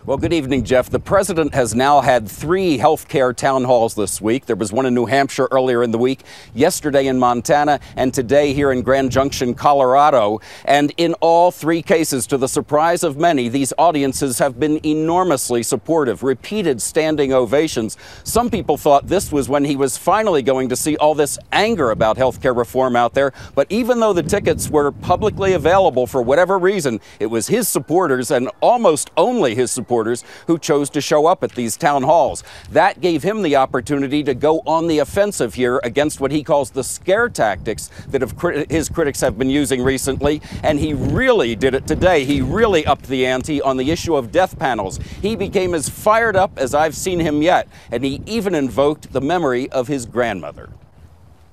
Well, good evening, Jeff. The president has now had 3 health care town halls this week. There was one in New Hampshire earlier in the week, yesterday in Montana, and today here in Grand Junction, Colorado. And in all 3 cases, to the surprise of many, these audiences have been enormously supportive, repeated standing ovations. Some people thought this was when he was finally going to see all this anger about health care reform out there. But even though the tickets were publicly available for whatever reason, it was his supporters and almost only his supporters who chose to show up at these town halls. That gave him the opportunity to go on the offensive here against what he calls the scare tactics that his critics have been using recently, and he really did it today. He really upped the ante on the issue of death panels. He became as fired up as I've seen him yet, and he even invoked the memory of his grandmother.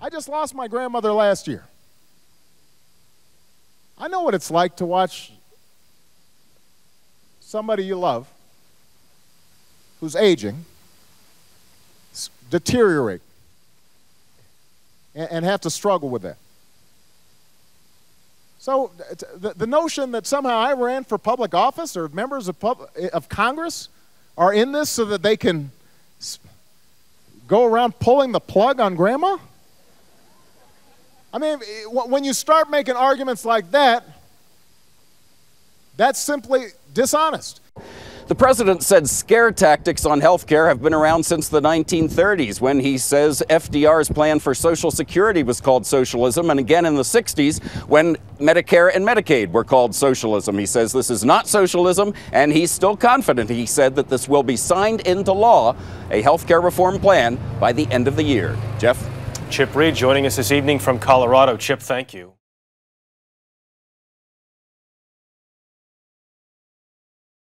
I just lost my grandmother last year. I know what it's like to watch somebody you love who's aging deteriorate and have to struggle with that. So the notion that somehow I ran for public office or members of Congress are in this so that they can go around pulling the plug on grandma? I mean, when you start making arguments like that, that's simply dishonest. The president said scare tactics on health care have been around since the 1930s, when he says FDR's plan for Social Security was called socialism, and again in the 60s when Medicare and Medicaid were called socialism. He says this is not socialism, and he's still confident. He said that this will be signed into law, a health care reform plan, by the end of the year. Jeff? Chip Reid joining us this evening from Colorado. Chip, thank you.